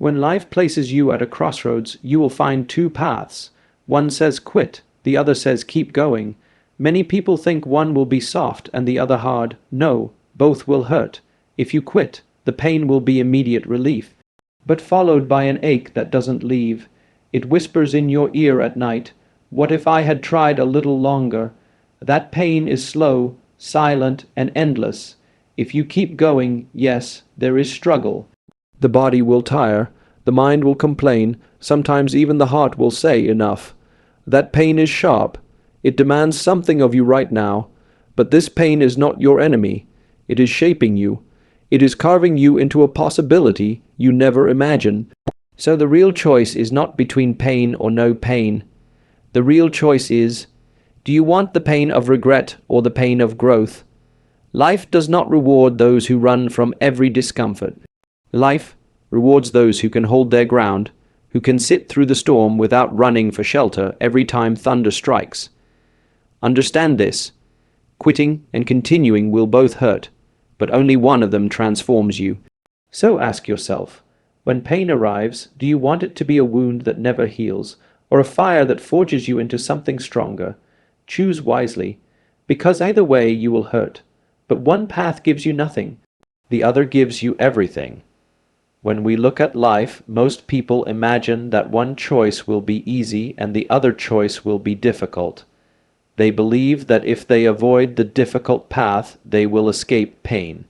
When life places you at a crossroads, you will find two paths. One says quit, the other says keep going. Many people think one will be soft and the other hard. No, both will hurt. If you quit, the pain will be immediate relief, but followed by an ache that doesn't leave. It whispers in your ear at night, "What if I had tried a little longer?" That pain is slow, silent, and endless. If you keep going, yes, there is struggle. The body will tire, the mind will complain, sometimes even the heart will say enough. That pain is sharp. It demands something of you right now, but this pain is not your enemy. It is shaping you. It is carving you into a possibility you never imagined. So the real choice is not between pain or no pain. The real choice is, do you want the pain of regret or the pain of growth? Life does not reward those who run from every discomfort. Life rewards those who can hold their ground, who can sit through the storm without running for shelter every time thunder strikes. Understand this. Quitting and continuing will both hurt, but only one of them transforms you. So ask yourself, when pain arrives, do you want it to be a wound that never heals, or a fire that forges you into something stronger? Choose wisely, because either way you will hurt. But one path gives you nothing, the other gives you everything. When we look at life, most people imagine that one choice will be easy and the other choice will be difficult. They believe that if they avoid the difficult path, they will escape pain.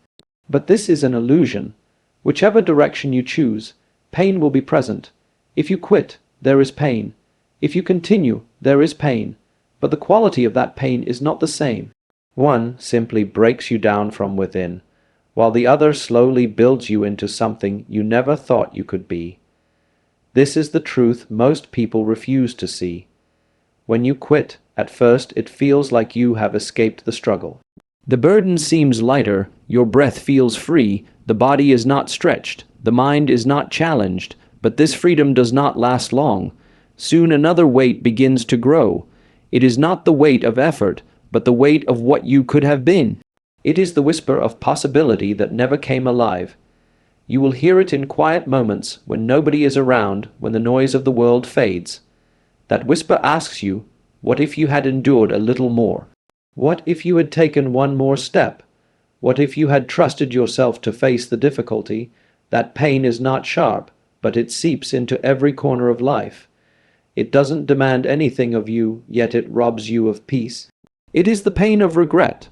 But this is an illusion. Whichever direction you choose, pain will be present. If you quit, there is pain. If you continue, there is pain. But the quality of that pain is not the same. One simply breaks you down from within, while the other slowly builds you into something you never thought you could be. This is the truth most people refuse to see. When you quit, at first it feels like you have escaped the struggle. The burden seems lighter, your breath feels free, the body is not stretched, the mind is not challenged, but this freedom does not last long. Soon another weight begins to grow. It is not the weight of effort, but the weight of what you could have been. It is the whisper of possibility that never came alive. You will hear it in quiet moments when nobody is around, when the noise of the world fades. That whisper asks you, what if you had endured a little more? What if you had taken one more step? What if you had trusted yourself to face the difficulty? That pain is not sharp, but it seeps into every corner of life. It doesn't demand anything of you, yet it robs you of peace. It is the pain of regret.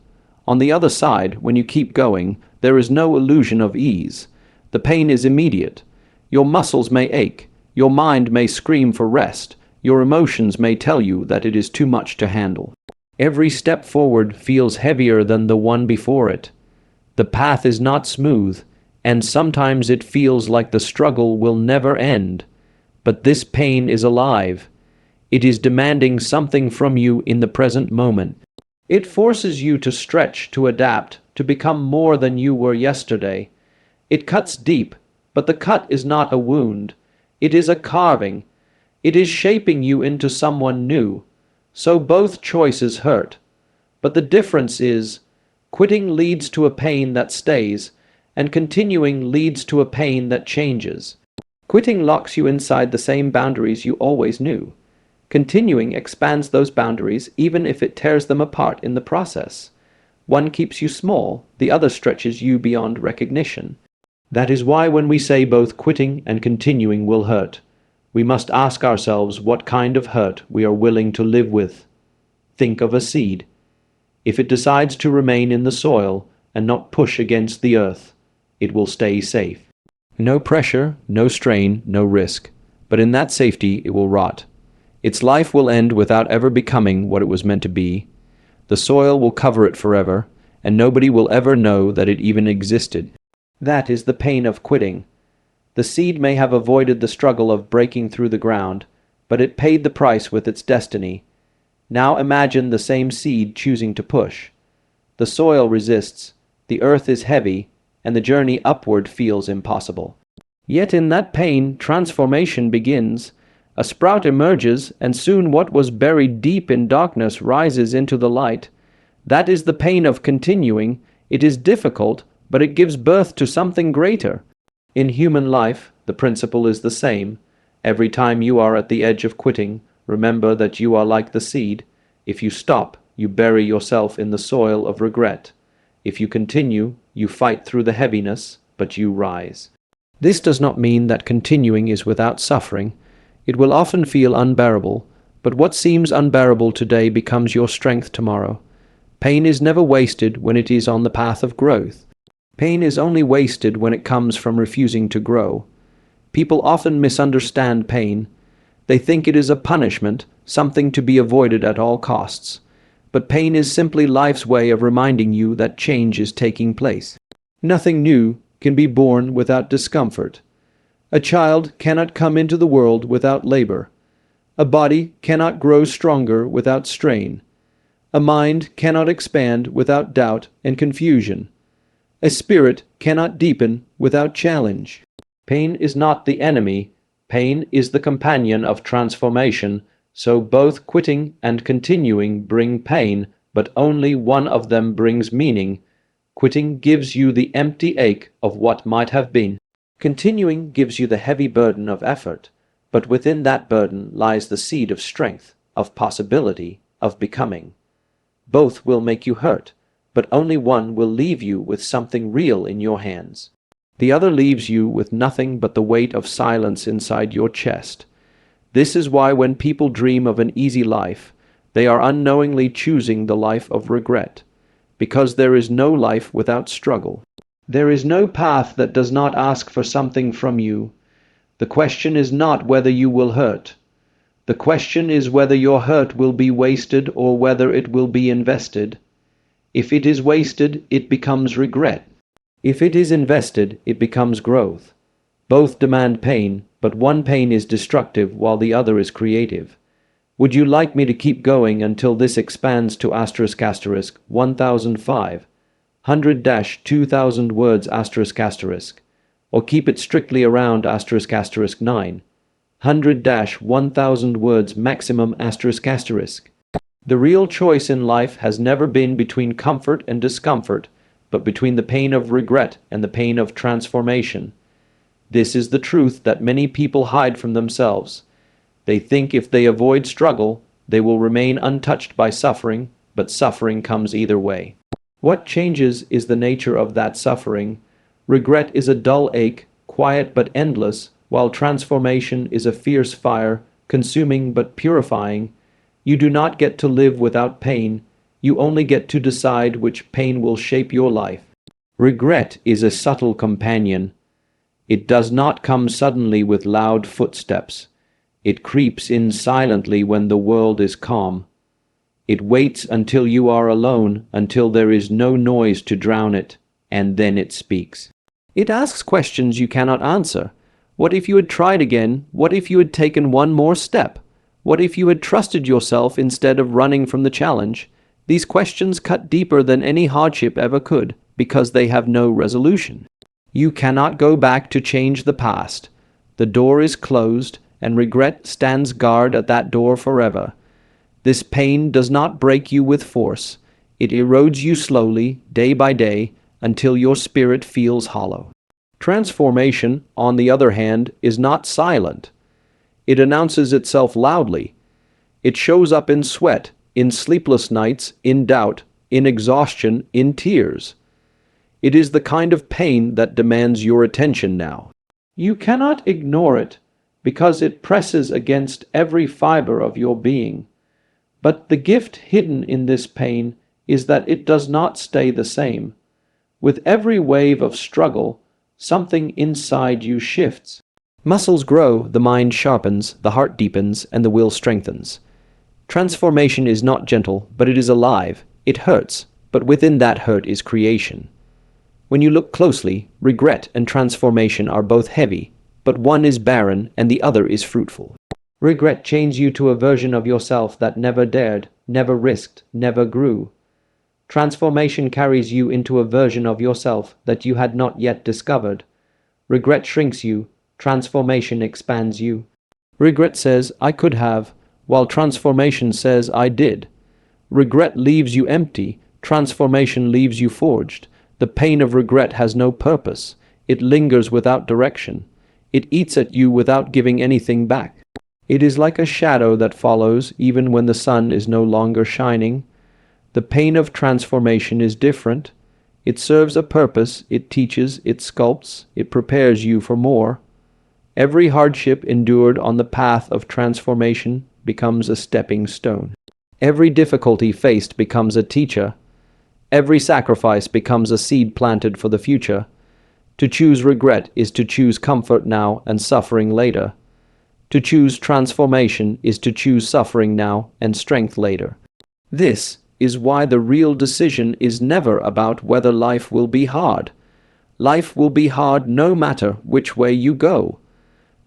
On the other side, when you keep going, there is no illusion of ease. The pain is immediate. Your muscles may ache. Your mind may scream for rest. Your emotions may tell you that it is too much to handle. Every step forward feels heavier than the one before it. The path is not smooth, and sometimes it feels like the struggle will never end. But this pain is alive. It is demanding something from you in the present moment. It forces you to stretch, to adapt, to become more than you were yesterday. It cuts deep, but the cut is not a wound. It is a carving. It is shaping you into someone new. So both choices hurt. But the difference is, quitting leads to a pain that stays, and continuing leads to a pain that changes. Quitting locks you inside the same boundaries you always knew. Continuing expands those boundaries even if it tears them apart in the process. One keeps you small, the other stretches you beyond recognition. That is why when we say both quitting and continuing will hurt, we must ask ourselves what kind of hurt we are willing to live with. Think of a seed. If it decides to remain in the soil and not push against the earth, it will stay safe. No pressure, no strain, no risk, but in that safety it will rot. Its life will end without ever becoming what it was meant to be. The soil will cover it forever, and nobody will ever know that it even existed. That is the pain of quitting. The seed may have avoided the struggle of breaking through the ground, but it paid the price with its destiny. Now imagine the same seed choosing to push. The soil resists, the earth is heavy, and the journey upward feels impossible. Yet in that pain, transformation begins. A sprout emerges, and soon what was buried deep in darkness rises into the light. That is the pain of continuing. It is difficult, but it gives birth to something greater. In human life, the The principle is the same. Every time you are at the edge of quitting, remember that you are like the seed. If you stop, you bury yourself in the soil of regret. If you continue, you fight through the heaviness, but you rise. This does not mean that continuing is without suffering. It will often feel unbearable, but what seems unbearable today becomes your strength tomorrow. Pain is never wasted when it is on the path of growth. Pain is only wasted when it comes from refusing to grow. People often misunderstand pain. They think it is a punishment, something to be avoided at all costs. But pain is simply life's way of reminding you that change is taking place. Nothing new can be born without discomfort. A child cannot come into the world without labor. A body cannot grow stronger without strain. A mind cannot expand without doubt and confusion. A spirit cannot deepen without challenge. Pain is not the enemy. Pain is the companion of transformation. So both quitting and continuing bring pain, but only one of them brings meaning. Quitting gives you the empty ache of what might have been. Continuing gives you the heavy burden of effort, but within that burden lies the seed of strength, of possibility, of becoming. Both will make you hurt, but only one will leave you with something real in your hands. The other leaves you with nothing but the weight of silence inside your chest. This is why when people dream of an easy life, they are unknowingly choosing the life of regret, because there is no life without struggle. There is no path that does not ask for something from you. The question is not whether you will hurt. The question is whether your hurt will be wasted or whether it will be invested. If it is wasted, it becomes regret. If it is invested, it becomes growth. Both demand pain, but one pain is destructive while the other is creative. Would you like me to keep going until this expands to *1005, 100-2000 words **, or keep it strictly around *9, 100-1000 words maximum **? The real choice in life has never been between comfort and discomfort, but between the pain of regret and the pain of transformation. This is the truth that many people hide from themselves. They think if they avoid struggle, they will remain untouched by suffering, but suffering comes either way. What changes is the nature of that suffering. Regret is a dull ache, quiet but endless, while transformation is a fierce fire, consuming but purifying. You do not get to live without pain. You only get to decide which pain will shape your life. Regret is a subtle companion. It does not come suddenly with loud footsteps. It creeps in silently when the world is calm. It waits until you are alone, until there is no noise to drown it, and then it speaks. It asks questions you cannot answer. What if you had tried again? What if you had taken one more step? What if you had trusted yourself instead of running from the challenge? These questions cut deeper than any hardship ever could, because they have no resolution. You cannot go back to change the past. The door is closed, and regret stands guard at that door forever. This pain does not break you with force. It erodes you slowly, day by day, until your spirit feels hollow. Transformation, on the other hand, is not silent. It announces itself loudly. It shows up in sweat, in sleepless nights, in doubt, in exhaustion, in tears. It is the kind of pain that demands your attention now. You cannot ignore it, because it presses against every fiber of your being. But the gift hidden in this pain is that it does not stay the same. With every wave of struggle, something inside you shifts. Muscles grow, the mind sharpens, the heart deepens, and the will strengthens. Transformation is not gentle, but it is alive. It hurts, but within that hurt is creation. When you look closely, regret and transformation are both heavy, but one is barren and the other is fruitful. Regret chains you to a version of yourself that never dared, never risked, never grew. Transformation carries you into a version of yourself that you had not yet discovered. Regret shrinks you, transformation expands you. Regret says, "I could have," while transformation says, "I did." Regret leaves you empty, transformation leaves you forged. The pain of regret has no purpose. It lingers without direction. It eats at you without giving anything back. It is like a shadow that follows even when the sun is no longer shining. The pain of transformation is different. It serves a purpose, it teaches, it sculpts, it prepares you for more. Every hardship endured on the path of transformation becomes a stepping stone. Every difficulty faced becomes a teacher. Every sacrifice becomes a seed planted for the future. To choose regret is to choose comfort now and suffering later. To choose transformation is to choose suffering now and strength later. This is why the real decision is never about whether life will be hard. Life will be hard no matter which way you go.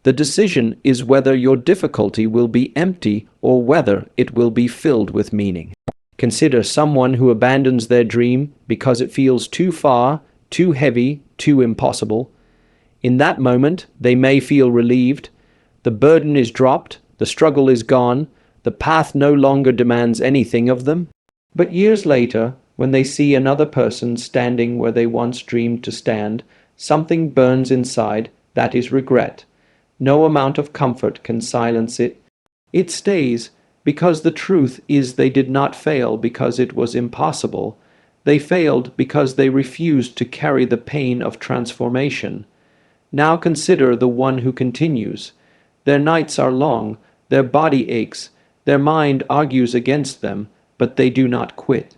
The decision is whether your difficulty will be empty or whether it will be filled with meaning. Consider someone who abandons their dream because it feels too far, too heavy, too impossible. In that moment, they may feel relieved. The burden is dropped, the struggle is gone, the path no longer demands anything of them. But years later, when they see another person standing where they once dreamed to stand, something burns inside, that is regret. No amount of comfort can silence it. It stays because the truth is they did not fail because it was impossible. They failed because they refused to carry the pain of transformation. Now consider the one who continues. Their nights are long, their body aches, their mind argues against them, but they do not quit.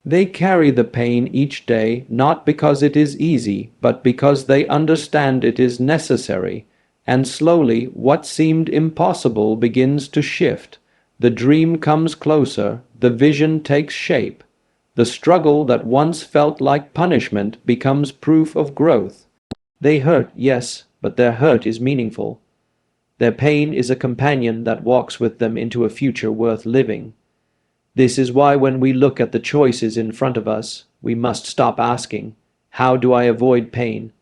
They carry the pain each day not because it is easy, but because they understand it is necessary. And slowly what seemed impossible begins to shift. The dream comes closer, the vision takes shape. The struggle that once felt like punishment becomes proof of growth. They hurt, yes, but their hurt is meaningful. Their pain is a companion that walks with them into a future worth living. This is why when we look at the choices in front of us, we must stop asking, "How do I avoid pain?"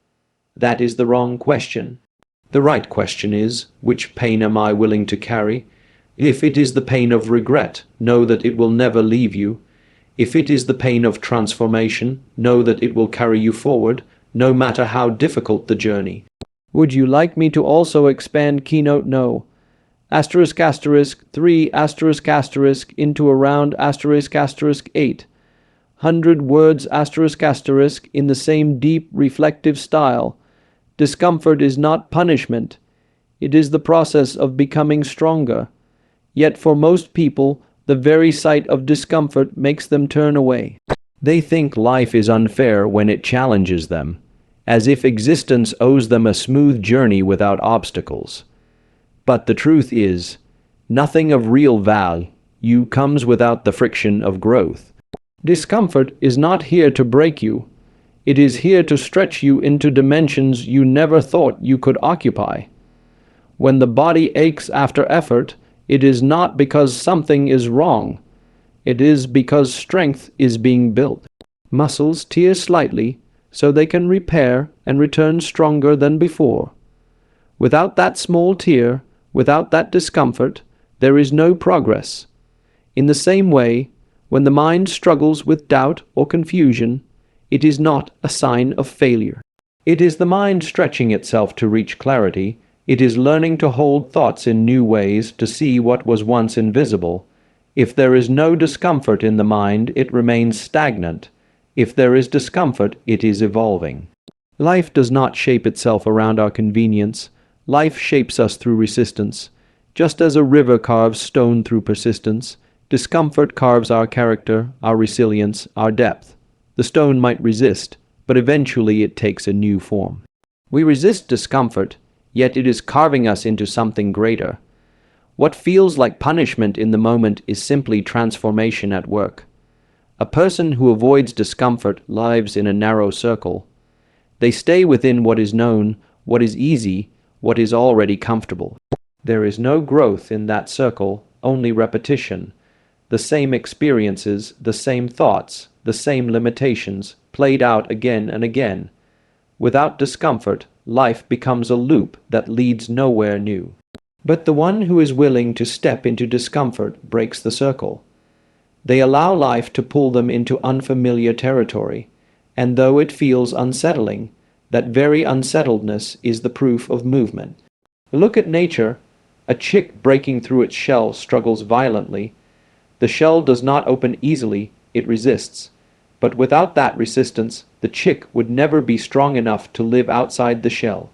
That is the wrong question. The right question is, which pain am I willing to carry? If it is the pain of regret, know that it will never leave you. If it is the pain of transformation, know that it will carry you forward, no matter how difficult the journey. Would you like me to also expand Keynote No? Asterisk asterisk 3 asterisk asterisk into around asterisk asterisk 8. 100 words asterisk asterisk in the same deep reflective style. Discomfort is not punishment. It is the process of becoming stronger. Yet for most people, the very sight of discomfort makes them turn away. They think life is unfair when it challenges them, as if existence owes them a smooth journey without obstacles. But the truth is, nothing of real value comes without the friction of growth. Discomfort is not here to break you. It is here to stretch you into dimensions you never thought you could occupy. When the body aches after effort, it is not because something is wrong. It is because strength is being built. Muscles tear slightly so they can repair and return stronger than before. Without that small tear, without that discomfort, there is no progress. In the same way, when the mind struggles with doubt or confusion, it is not a sign of failure. It is the mind stretching itself to reach clarity. It is learning to hold thoughts in new ways to see what was once invisible. If there is no discomfort in the mind, it remains stagnant. If there is discomfort, it is evolving. Life does not shape itself around our convenience. Life shapes us through resistance. Just as a river carves stone through persistence, discomfort carves our character, our resilience, our depth. The stone might resist, but eventually it takes a new form. We resist discomfort, yet it is carving us into something greater. What feels like punishment in the moment is simply transformation at work. A person who avoids discomfort lives in a narrow circle. They stay within what is known, what is easy, what is already comfortable. There is no growth in that circle, only repetition. The same experiences, the same thoughts, the same limitations, played out again and again. Without discomfort, life becomes a loop that leads nowhere new. But the one who is willing to step into discomfort breaks the circle. They allow life to pull them into unfamiliar territory, and though it feels unsettling, That very unsettledness is the proof of movement. Look at nature. A chick breaking through its shell struggles violently. The shell does not open easily, it resists. But without that resistance, the chick would never be strong enough to live outside the shell.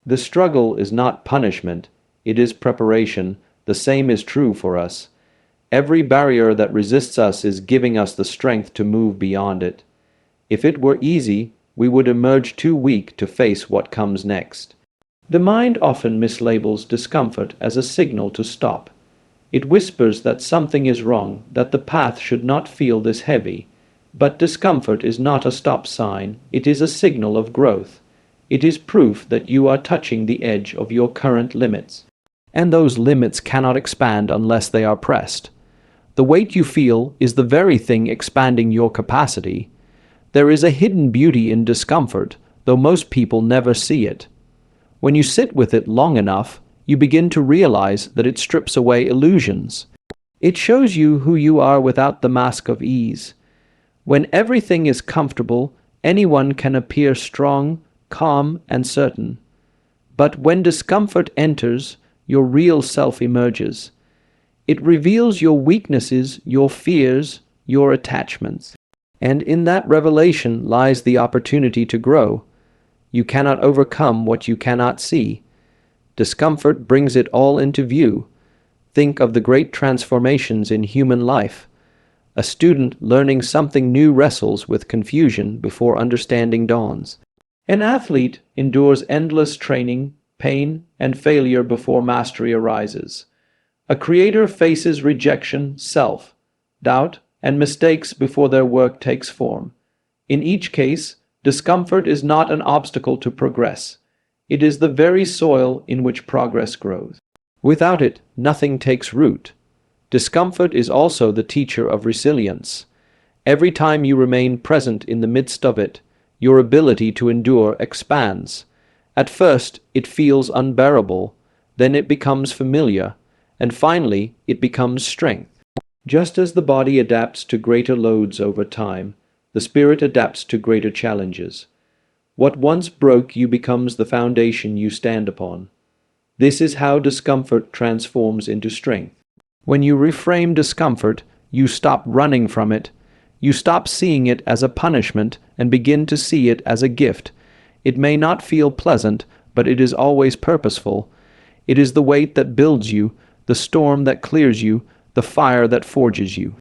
The struggle is not punishment, it is preparation. The same is true for us. Every barrier that resists us is giving us the strength to move beyond it. If it were easy, we would emerge too weak to face what comes next. The mind often mislabels discomfort as a signal to stop. It whispers that something is wrong, that the path should not feel this heavy. But discomfort is not a stop sign, it is a signal of growth. It is proof that you are touching the edge of your current limits. And those limits cannot expand unless they are pressed. The weight you feel is the very thing expanding your capacity. There is a hidden beauty in discomfort, though most people never see it. When you sit with it long enough, you begin to realize that it strips away illusions. It shows you who you are without the mask of ease. When everything is comfortable, anyone can appear strong, calm, and certain. But when discomfort enters, your real self emerges. It reveals your weaknesses, your fears, your attachments. And in that revelation lies the opportunity to grow. You cannot overcome what you cannot see. Discomfort brings it all into view. Think of the great transformations in human life. A student learning something new wrestles with confusion before understanding dawns. An athlete endures endless training, pain, and failure before mastery arises. A creator faces rejection, self-doubt, and mistakes before their work takes form. In each case, discomfort is not an obstacle to progress. It is the very soil in which progress grows. Without it, nothing takes root. Discomfort is also the teacher of resilience. Every time you remain present in the midst of it, your ability to endure expands. At first, it feels unbearable, then it becomes familiar, and finally, it becomes strength. Just as the body adapts to greater loads over time, the spirit adapts to greater challenges. What once broke you becomes the foundation you stand upon. This is how discomfort transforms into strength. When you reframe discomfort, you stop running from it. You stop seeing it as a punishment and begin to see it as a gift. It may not feel pleasant, but it is always purposeful. It is the weight that builds you, the storm that clears you, the fire that forges you.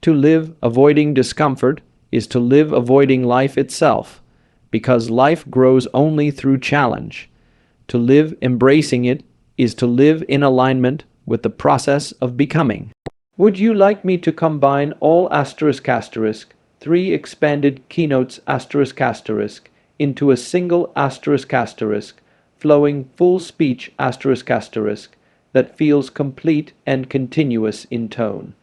To live avoiding discomfort is to live avoiding life itself, because life grows only through challenge. To live embracing it is to live in alignment with the process of becoming. Would you like me to combine all * 3 expanded keynotes * into a single * flowing full speech * that feels complete and continuous in tone?